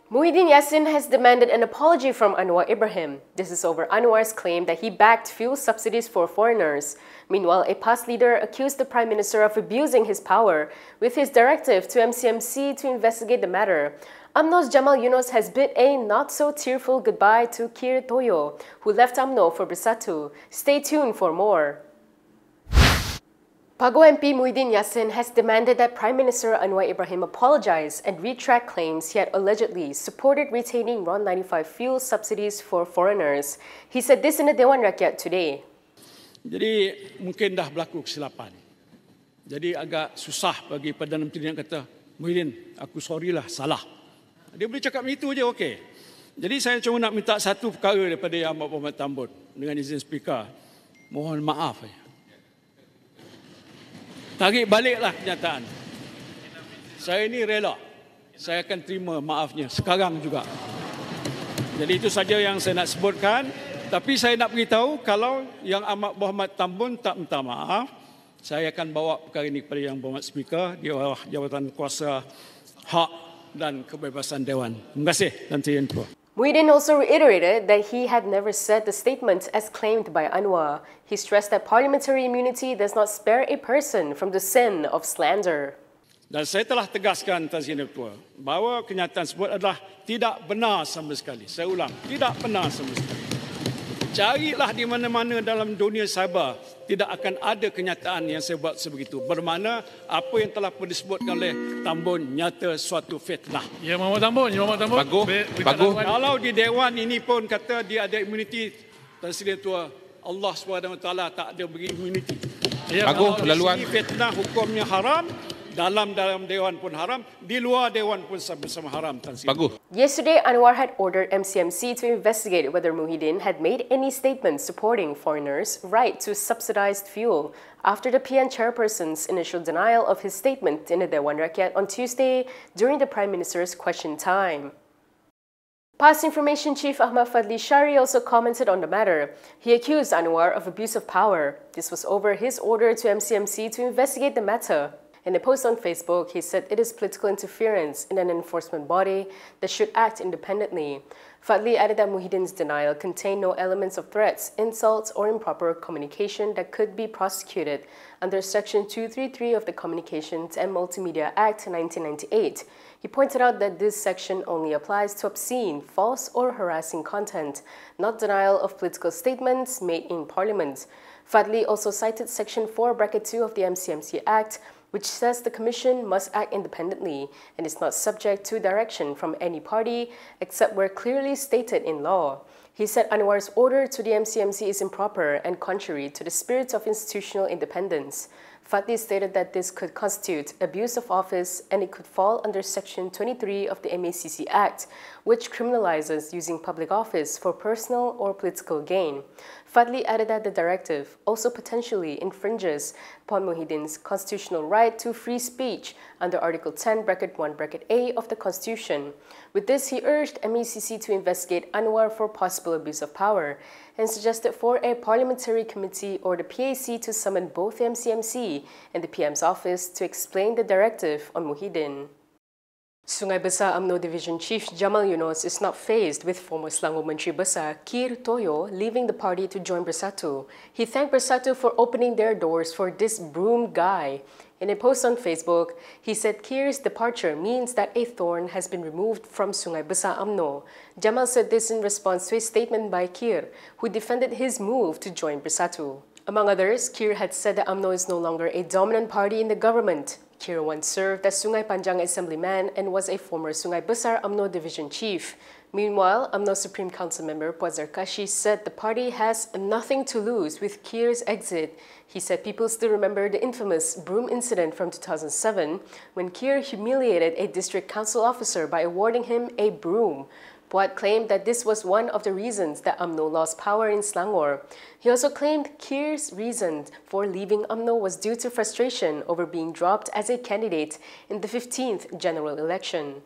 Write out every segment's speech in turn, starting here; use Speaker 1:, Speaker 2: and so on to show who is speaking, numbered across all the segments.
Speaker 1: Muhyiddin Yassin has demanded an apology from Anwar Ibrahim. This is over Anwar's claim that he backed fuel subsidies for foreigners. Meanwhile, a past leader accused the Prime Minister of abusing his power with his directive to MCMC to investigate the matter. UMNO's Jamal Yunus has bid a not-so-tearful goodbye to Kir Toyo, who left UMNO for Bersatu. Stay tuned for more. Pagoh MP Muhyiddin Yassin has demanded that Prime Minister Anwar Ibrahim apologise and retract claims he had allegedly supported retaining RON 95 fuel subsidies for foreigners. He said this in the Dewan Rakyat today.
Speaker 2: Jadi mungkin dah berlaku kesilapan. Jadi agak susah bagi Perdana Menteri yang kata, Muhyiddin, aku sorry lah, salah. Dia boleh cakap begitu je, okey. Jadi saya cuma nak minta satu perkara daripada Ahmad dengan izin speaker. Mohon maaf. Tarik baliklah kenyataan. Saya ini rela. Saya akan terima maafnya sekarang juga. Jadi itu saja yang saya nak sebutkan. Tapi saya nak beritahu kalau yang Ahmad-Tambun tak minta maaf, saya akan bawa perkara ini kepada yang berhormat speaker di bawah jawatan kuasa hak dan kebebasan Dewan. Terima kasih dan saya info.
Speaker 1: Muhyiddin also reiterated that he had never said the statement as claimed by Anwar. He stressed that parliamentary immunity does not spare a person from the sin of slander.
Speaker 2: Dan saya telah tegaskan Tuan Ketua bahawa kenyataan tersebut adalah tidak benar sama sekali. Saya ulang, tidak benar sama sekali. Carilah di mana-mana dalam dunia cyber, tidak akan ada kenyataan yang saya buat sebegitu. Bermakna apa yang telah pun disebutkan oleh Tambun nyata suatu fitnah.
Speaker 3: Ya, Muhammad Tambun.
Speaker 2: Pagoh. Kalau di Dewan ini pun kata dia ada imuniti, Tuan Ketua, Allah SWT tak ada beri imuniti.
Speaker 3: Ya,
Speaker 2: Pagoh, laluan fitnah hukumnya haram. Dalam Dewan pun haram, di luar Dewan pun sama-sama haram.
Speaker 1: Yesterday, Anwar had ordered MCMC to investigate whether Muhyiddin had made any statements supporting foreigners' right to subsidized fuel after the PN chairperson's initial denial of his statement in the Dewan Rakyat on Tuesday during the Prime Minister's question time. Past Information Chief Ahmad Fadhli Shaari also commented on the matter. He accused Anwar of abuse of power. This was over his order to MCMC to investigate the matter. In a post on Facebook, he said it is political interference in an enforcement body that should act independently. Fadhli added that Muhyiddin's denial contained no elements of threats, insults, or improper communication that could be prosecuted under Section 233 of the Communications and Multimedia Act 1998. He pointed out that this section only applies to obscene, false, or harassing content, not denial of political statements made in Parliament. Fadhli also cited Section 4(2) of the MCMC Act, which says the Commission must act independently and is not subject to direction from any party except where clearly stated in law. He said Anwar's order to the MCMC is improper and contrary to the spirit of institutional independence. Fadhli stated that this could constitute abuse of office and it could fall under Section 23 of the MACC Act, which criminalizes using public office for personal or political gain. Fadhli added that the directive also potentially infringes upon Muhyiddin's constitutional right to free speech under Article 10(1)(a) of the Constitution. With this, he urged MACC to investigate Anwar for possible abuse of power and suggested for a parliamentary committee or the PAC to summon both the MCMC and the PM's office to explain the directive on Muhyiddin. Sungai Besar UMNO Division Chief Jamal Yunus is not fazed with former Selangor Menteri Besar Kir Toyo leaving the party to join Bersatu. He thanked Bersatu for opening their doors for this broom guy. In a post on Facebook, he said Kir's departure means that a thorn has been removed from Sungai Besar UMNO. Jamal said this in response to a statement by Kir, who defended his move to join Bersatu. Among others, Kir had said that UMNO is no longer a dominant party in the government. Kir once served as Sungai Panjang Assemblyman and was a former Sungai Besar UMNO Division Chief. Meanwhile, UMNO Supreme Council member Puan Zarkashi said the party has nothing to lose with Kir's exit. He said people still remember the infamous broom incident from 2007 when Kir humiliated a district council officer by awarding him a broom. Puat claimed that this was one of the reasons that UMNO lost power in Selangor. He also claimed Kir's reason for leaving UMNO was due to frustration over being dropped as a candidate in the 15th general election.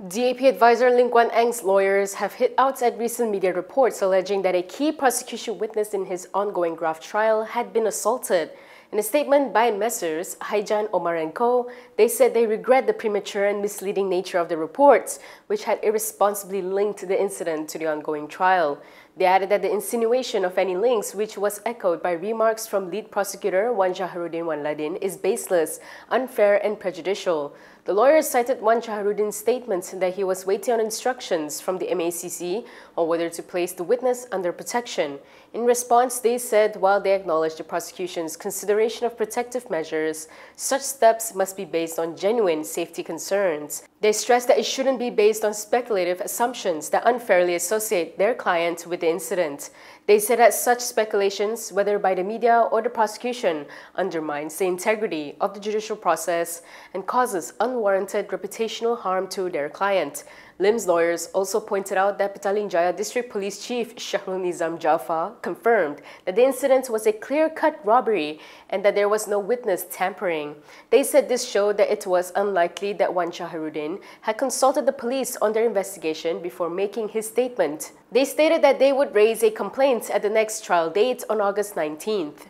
Speaker 1: DAP advisor Ling Kuan Eng's lawyers have hit out at recent media reports alleging that a key prosecution witness in his ongoing graft trial had been assaulted. In a statement by Messrs. Haijan Omar and Co., they said they regret the premature and misleading nature of the reports, which had irresponsibly linked the incident to the ongoing trial. They added that the insinuation of any links, which was echoed by remarks from lead prosecutor Wan Shahrudin Wan Ladin, is baseless, unfair and prejudicial. The lawyers cited Wan Shahrudin's statement that he was waiting on instructions from the MACC on whether to place the witness under protection. In response, they said while they acknowledged the prosecution's consideration of protective measures, such steps must be based on genuine safety concerns. They stressed that it shouldn't be based on speculative assumptions that unfairly associate their client with the incident. They said that such speculations, whether by the media or the prosecution, undermines the integrity of the judicial process and causes unwarranted reputational harm to their client. Lim's lawyers also pointed out that Petaling Jaya District Police Chief Shahrul Nizam Jaafar confirmed that the incident was a clear-cut robbery and that there was no witness tampering. They said this showed that it was unlikely that Wan Shahrudin had consulted the police on their investigation before making his statement. They stated that they would raise a complaint at the next trial date on August 19th.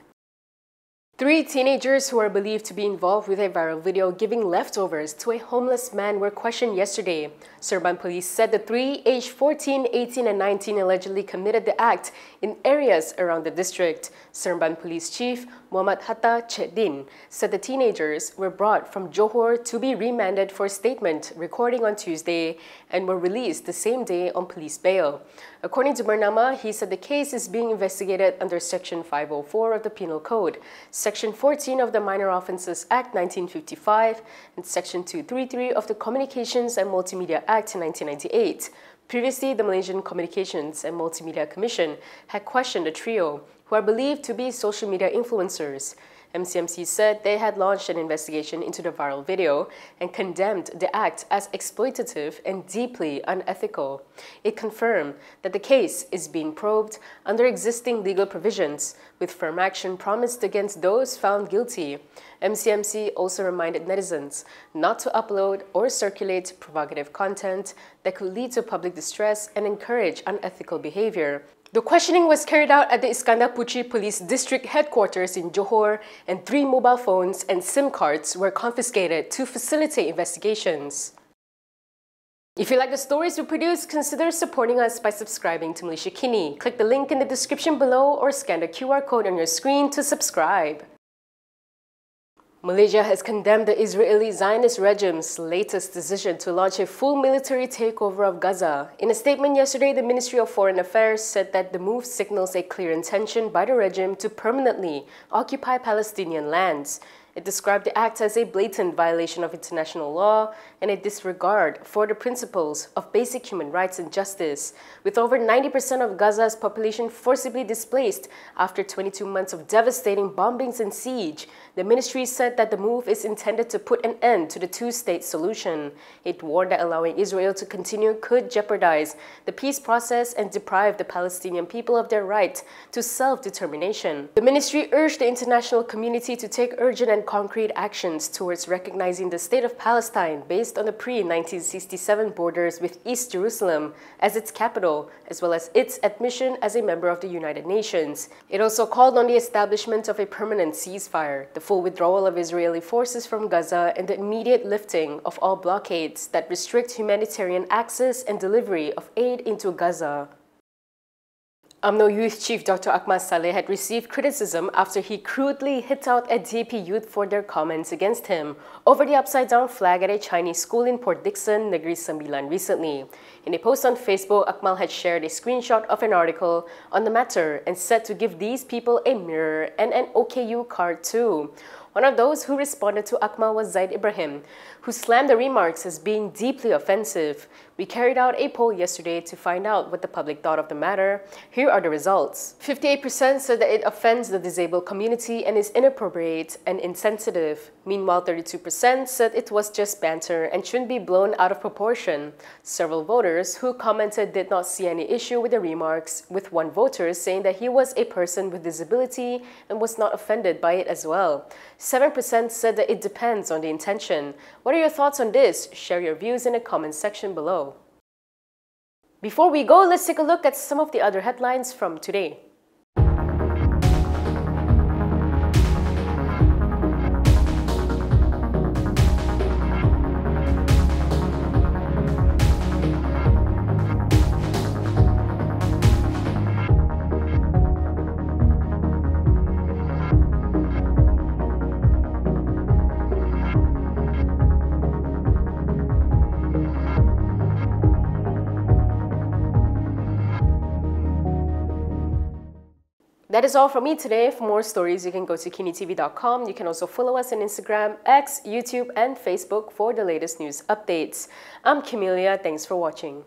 Speaker 1: 3 teenagers who are believed to be involved with a viral video giving leftovers to a homeless man were questioned yesterday. Seremban police said the 3, aged 14, 18 and 19, allegedly committed the act in areas around the district. Seremban Police Chief Muhammad Hatta Cheddin said the teenagers were brought from Johor to be remanded for statement recording on Tuesday and were released the same day on police bail. According to Bernama, he said the case is being investigated under Section 504 of the Penal Code, Section 14 of the Minor Offences Act 1955, and Section 233 of the Communications and Multimedia Act 1998. Previously, the Malaysian Communications and Multimedia Commission had questioned the trio, who are believed to be social media influencers. MCMC said they had launched an investigation into the viral video and condemned the act as exploitative and deeply unethical. It confirmed that the case is being probed under existing legal provisions, with firm action promised against those found guilty. MCMC also reminded netizens not to upload or circulate provocative content that could lead to public distress and encourage unethical behavior. The questioning was carried out at the Iskandar Puteri Police District Headquarters in Johor, and 3 mobile phones and SIM cards were confiscated to facilitate investigations. If you like the stories we produce, consider supporting us by subscribing to Malaysia Kini. Click the link in the description below or scan the QR code on your screen to subscribe. Malaysia has condemned the Israeli Zionist regime's latest decision to launch a full military takeover of Gaza. In a statement yesterday, the Ministry of Foreign Affairs said that the move signals a clear intention by the regime to permanently occupy Palestinian lands. It described the act as a blatant violation of international law and a disregard for the principles of basic human rights and justice. With over 90% of Gaza's population forcibly displaced after 22 months of devastating bombings and siege, the ministry said that the move is intended to put an end to the two-state solution. It warned that allowing Israel to continue could jeopardize the peace process and deprive the Palestinian people of their right to self-determination. The ministry urged the international community to take urgent and concrete actions towards recognizing the state of Palestine based on the pre-1967 borders with East Jerusalem as its capital, as well as its admission as a member of the United Nations. It also called on the establishment of a permanent ceasefire, the full withdrawal of Israeli forces from Gaza, and the immediate lifting of all blockades that restrict humanitarian access and delivery of aid into Gaza. UMNO Youth Chief Dr. Ahmad Saleh had received criticism after he crudely hit out at DAP youth for their comments against him over the upside-down flag at a Chinese school in Port Dickson, Negeri Sembilan recently. In a post on Facebook, Akmal had shared a screenshot of an article on the matter and said to give these people a mirror and an OKU card too. One of those who responded to Akmal was Zaid Ibrahim, who slammed the remarks as being deeply offensive. We carried out a poll yesterday to find out what the public thought of the matter. Here are the results. 58% said that it offends the disabled community and is inappropriate and insensitive. Meanwhile, 32% said it was just banter and shouldn't be blown out of proportion. Several voters who commented did not see any issue with the remarks, with one voter saying that he was a person with disability and was not offended by it as well. 7% said that it depends on the intention. What are your thoughts on this? Share your views in the comment section below. Before we go, let's take a look at some of the other headlines from today. That is all from me today. For more stories, you can go to kinitv.com. You can also follow us on Instagram, X, YouTube, and Facebook for the latest news updates. I'm Camelia. Thanks for watching.